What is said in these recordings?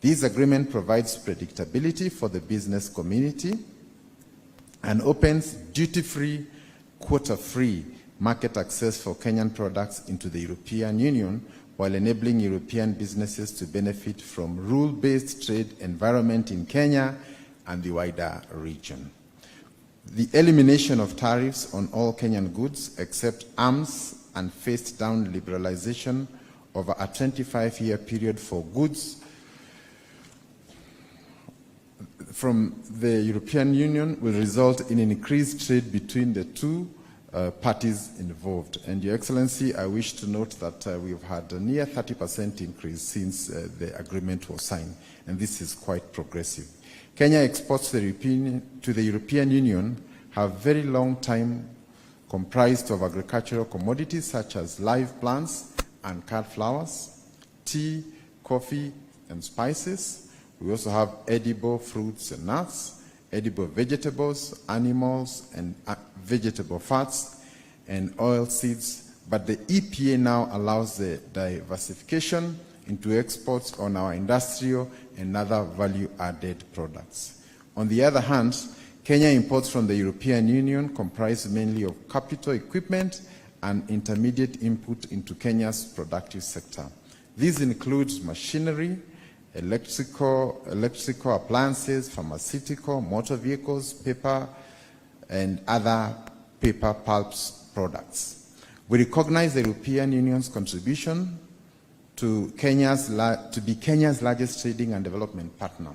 This agreement provides predictability for the business community and opens duty-free, quota-free market access for Kenyan products into the European Union, while enabling European businesses to benefit from rule-based trade environment in Kenya and the wider region. The elimination of tariffs on all Kenyan goods except arms and phased-down liberalization over a 25-year period for goods from the European Union will result in an increased trade between the two parties involved. And Your Excellency, I wish to note that we've had a near 30% increase since the agreement was signed, and this is quite progressive. Kenya exports to the European Union have very long time comprised of agricultural commodities such as live plants and cut flowers, tea, coffee, and spices. We also have edible fruits and nuts, edible vegetables, animals, and vegetable fats, and oil seeds. But the EPA now allows the diversification into exports on our industrial and other value-added products. On the other hand, Kenya imports from the European Union comprise mainly of capital equipment and intermediate input into Kenya's productive sector. These include machinery, electrical appliances, pharmaceutical, motor vehicles, paper, and other paper pulps products. We recognize the European Union's contribution to be Kenya's largest trading and development partner.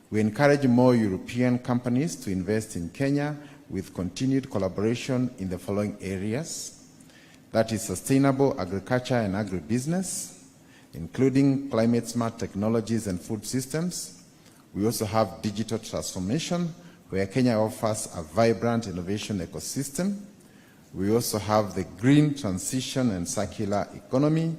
We encourage more European companies to invest in Kenya with continued collaboration in the following areas. That is sustainable agriculture and agribusiness, including climate-smart technologies and food systems. We also have digital transformation, where Kenya offers a vibrant innovation ecosystem. We also have the green transition and circular economy,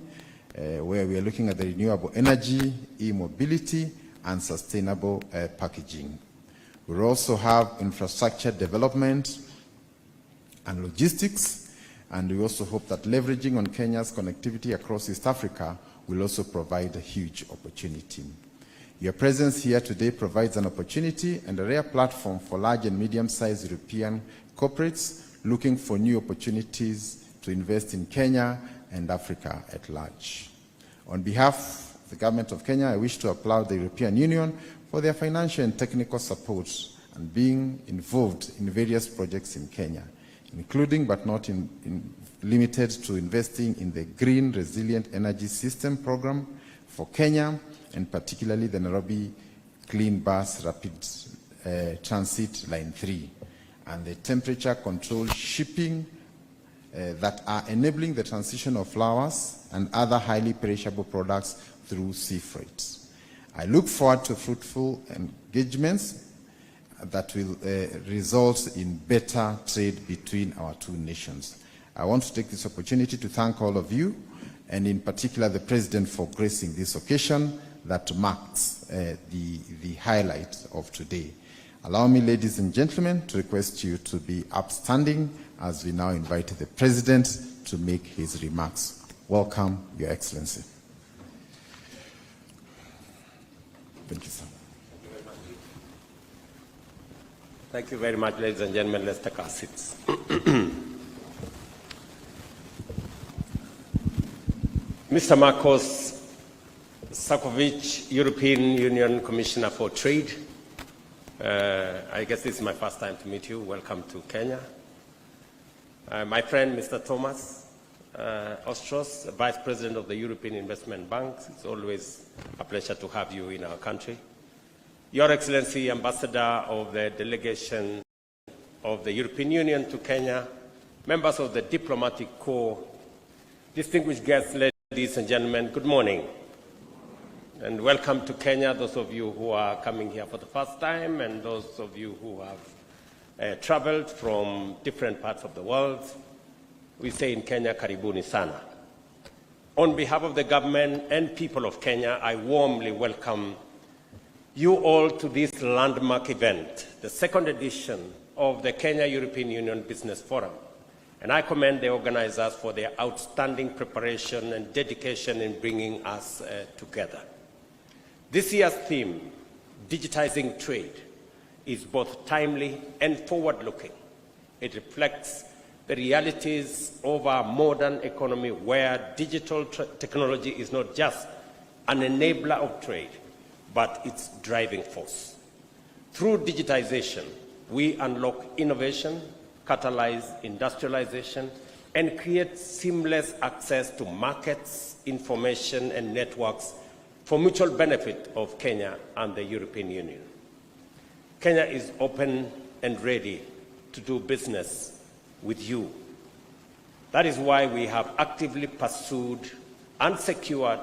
where we are looking at the renewable energy, e-mobility, and sustainable packaging. We also have infrastructure development and logistics, and we also hope that leveraging on Kenya's connectivity across East Africa will also provide a huge opportunity. Your presence here today provides an opportunity and a rare platform for large and medium-sized European corporates looking for new opportunities to invest in Kenya and Africa at large. On behalf of the Government of Kenya, I wish to applaud the European Union for their financial and technical support and being involved in various projects in Kenya, including but not limited to investing in the Green Resilient Energy System program for Kenya, and particularly the Nairobi Clean Bus Rapid Transit Line 3, and the temperature-controlled shipping that are enabling the transition of flowers and other highly perishable products through sea freight. I look forward to fruitful engagements that will result in better trade between our two nations. I want to take this opportunity to thank all of you, and in particular the President, for gracing this occasion that marks the highlight of today. Allow me, ladies and gentlemen, to request you to be upstanding as we now invite the President to make his remarks. Welcome, Your Excellency. Thank you, sir. Thank you very much, ladies and gentlemen. Let's take our seats. Mr. Marcos Sakovic, European Union Commissioner for Trade. I guess this is my first time to meet you. Welcome to Kenya. My friend, Mr. Thomas Ostros, Vice President of the European Investment Bank. It's always a pleasure to have you in our country. Your Excellency, Ambassador of the Delegation of the European Union to Kenya, members of the Diplomatic Corps, distinguished guests, ladies and gentlemen, good morning. And welcome to Kenya, those of you who are coming here for the first time and those of you who have traveled from different parts of the world. We say in Kenya, karibuni sana. On behalf of the government and people of Kenya, I warmly welcome you all to this landmark event, the second edition of the Kenya European Union Business Forum. And I commend the organizers for their outstanding preparation and dedication in bringing us together. This year's theme, digitizing trade, is both timely and forward-looking. It reflects the realities of our modern economy where digital technology is not just an enabler of trade, but its driving force. Through digitization, we unlock innovation, catalyze industrialization, and create seamless access to markets, information, and networks for mutual benefit of Kenya and the European Union. Kenya is open and ready to do business with you. That is why we have actively pursued and secured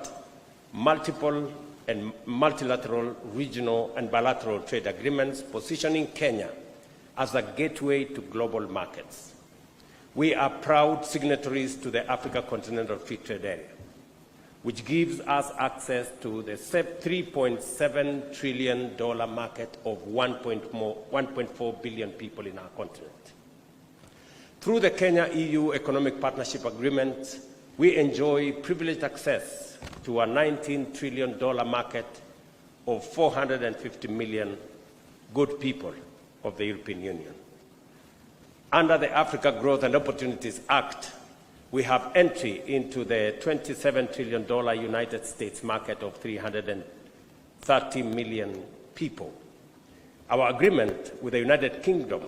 multiple and multilateral, regional, and bilateral trade agreements, positioning Kenya as a gateway to global markets. We are proud signatories to the Africa Continental Free Trade Area, which gives us access to the $3.7 trillion market of 1.4 billion people in our continent. Through the Kenya-EU Economic Partnership Agreement, we enjoy privileged access to a $19 trillion market of 450 million good people of the European Union. Under the Africa Growth and Opportunities Act, we have entry into the $27 trillion United States market of 330 million people. Our agreement with the United Kingdom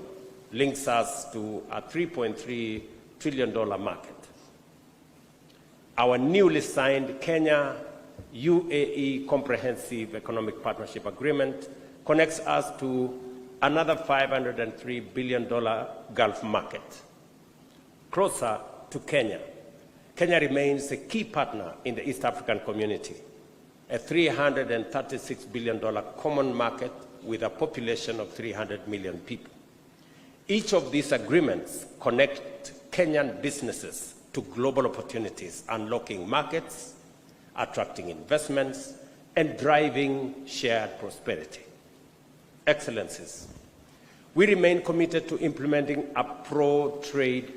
links us to a $3.3 trillion market. Our newly signed Kenya-UAE Comprehensive Economic Partnership Agreement connects us to another $503 billion Gulf market. Closer to Kenya, Kenya remains a key partner in the East African community, a $336 billion common market with a population of 300 million people. Each of these agreements connect Kenyan businesses to global opportunities, unlocking markets, attracting investments, and driving shared prosperity. Excellencies, we remain committed to implementing a pro-trade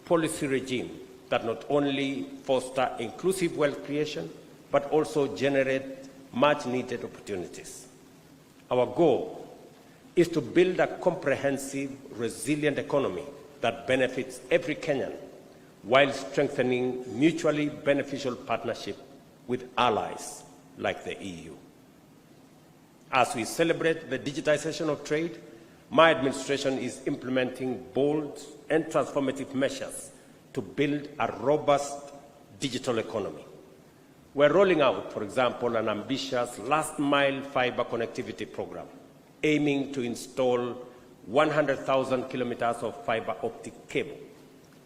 policy regime that not only foster inclusive wealth creation, but also generate much-needed opportunities. Our goal is to build a comprehensive, resilient economy that benefits every Kenyan while strengthening mutually beneficial partnership with allies like the EU. As we celebrate the digitization of trade, my administration is implementing bold and transformative measures to build a robust digital economy. We're rolling out, for example, an ambitious last-mile fiber connectivity program, aiming to install 100,000 kilometers of fiber optic cable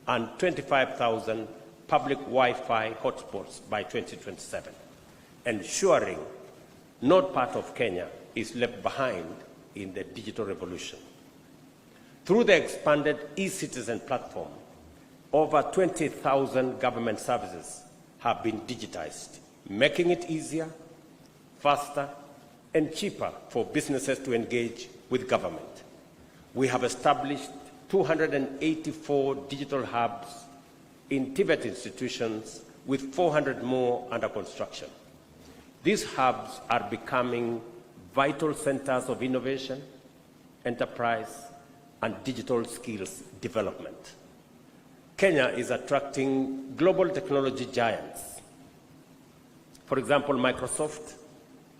and 25,000 public Wi-Fi hotspots by 2027, ensuring no part of Kenya is left behind in the digital revolution. Through the expanded eCitizen platform, over 20,000 government services have been digitized, making it easier, faster, and cheaper for businesses to engage with government. We have established 284 digital hubs in TVET institutions, with 400 more under construction. These hubs are becoming vital centers of innovation, enterprise, and digital skills development. Kenya is attracting global technology giants. For example, Microsoft,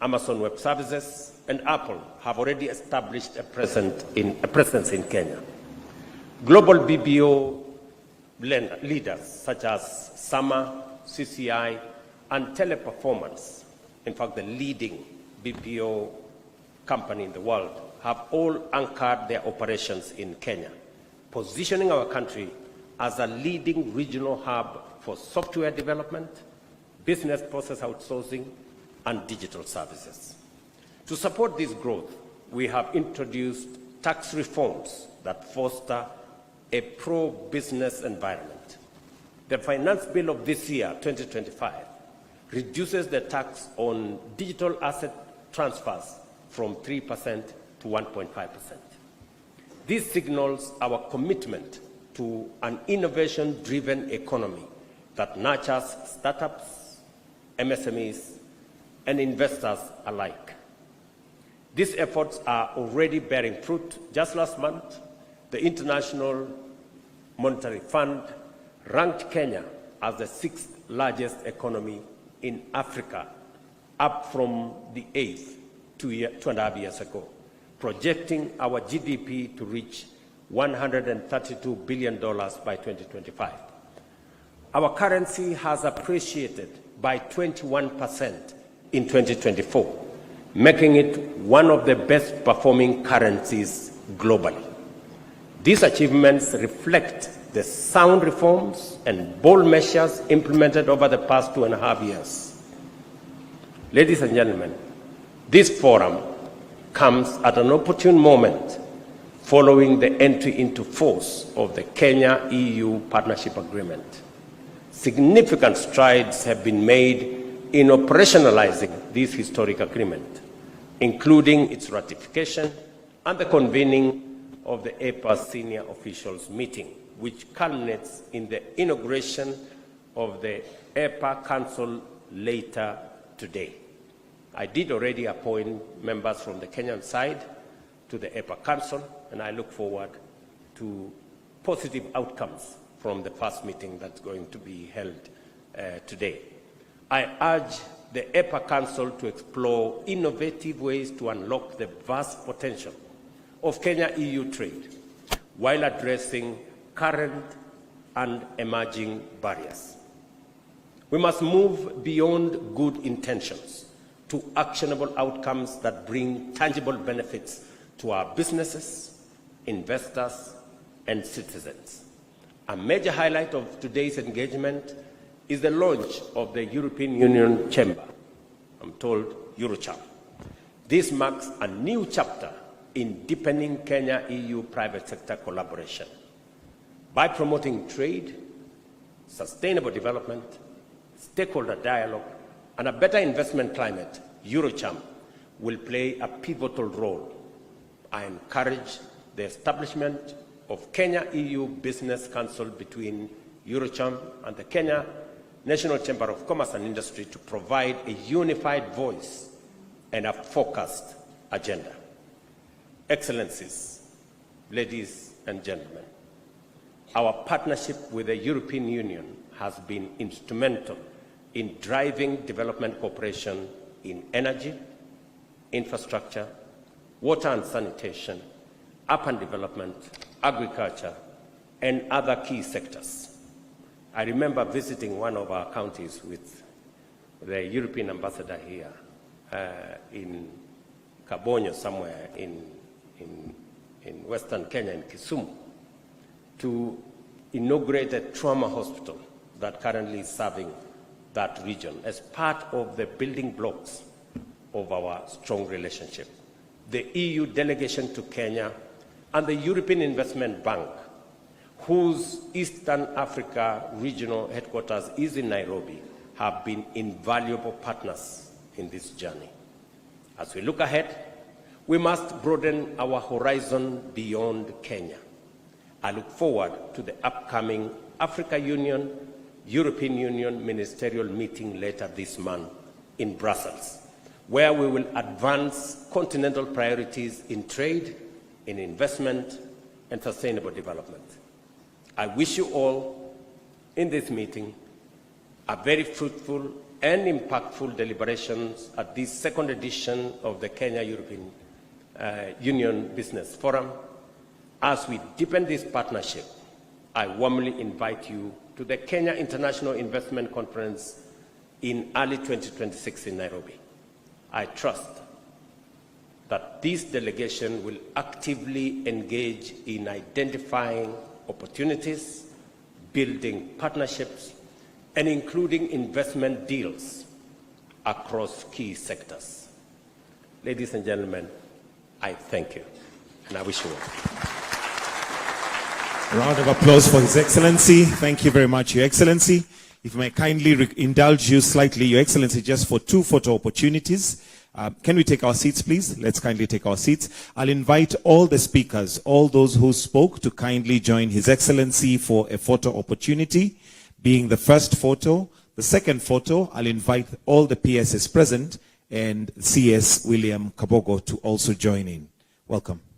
Amazon Web Services, and Apple have already established a presence in Kenya. Global BPO leaders such as Sama, CCI, and Teleperformance, in fact the leading BPO company in the world, have all anchored their operations in Kenya, positioning our country as a leading regional hub for software development, business process outsourcing, and digital services. To support this growth, we have introduced tax reforms that foster a pro-business environment. The finance bill of this year, 2025, reduces the tax on digital asset transfers from 3% to 1.5%. This signals our commitment to an innovation-driven economy that nurtures startups, MSMEs, and investors alike. These efforts are already bearing fruit. Just last month, the International Monetary Fund ranked Kenya as the 6th largest economy in Africa, up from the 8th 2.5 years ago, projecting our GDP to reach $132 billion by 2025. Our currency has appreciated by 21% in 2024, making it one of the best performing currencies globally. These achievements reflect the sound reforms and bold measures implemented over the past 2.5 years. Ladies and gentlemen, this forum comes at an opportune moment following the entry into force of the Kenya-EU Partnership Agreement. Significant strides have been made in operationalizing this historic agreement, including its ratification and the convening of the EPA senior officials meeting, which culminates in the inauguration of the EPA Council later today. I did already appoint members from the Kenyan side to the EPA Council, and I look forward to positive outcomes from the first meeting that's going to be held today. I urge the EPA Council to explore innovative ways to unlock the vast potential of Kenya-EU trade while addressing current and emerging barriers. We must move beyond good intentions to actionable outcomes that bring tangible benefits to our businesses, investors, and citizens. A major highlight of today's engagement is the launch of the European Union Chamber, I'm told Eurocham. This marks a new chapter in deepening Kenya-EU private sector collaboration. By promoting trade, sustainable development, stakeholder dialogue, and a better investment climate, Eurocham will play a pivotal role. I encourage the establishment of Kenya-EU Business Council between Eurocham and the Kenya National Chamber of Commerce and Industry to provide a unified voice and a focused agenda. Excellencies, ladies and gentlemen, our partnership with the European Union has been instrumental in driving development cooperation in energy, infrastructure, water and sanitation, urban development, agriculture, and other key sectors. I remember visiting one of our counties with the European ambassador here in Kabonyo, somewhere in Western Kenya, in Kisumu, to inaugurate a trauma hospital that currently is serving that region as part of the building blocks of our strong relationship. The EU delegation to Kenya and the European Investment Bank, whose Eastern Africa regional headquarters is in Nairobi, have been invaluable partners in this journey. As we look ahead, we must broaden our horizon beyond Kenya. I look forward to the upcoming Africa Union, European Union ministerial meeting later this month in Brussels, where we will advance continental priorities in trade, in investment, and sustainable development. I wish you all in this meeting a very fruitful and impactful deliberations at this second edition of the Kenya-European Union Business Forum. As we deepen this partnership, I warmly invite you to the Kenya International Investment Conference in early 2026 in Nairobi. I trust that this delegation will actively engage in identifying opportunities, building partnerships, and including investment deals across key sectors. Ladies and gentlemen, I thank you, and I wish you well. A round of applause for His Excellency. Thank you very much, Your Excellency. If I may kindly indulge you slightly, Your Excellency, just for 2 photo opportunities. Can we take our seats, please? Let's kindly take our seats. I'll invite all the speakers, all those who spoke, to kindly join His Excellency for a photo opportunity, being the first photo. The second photo, I'll invite all the PSs present, and CS William Kabogo to also join in. Welcome.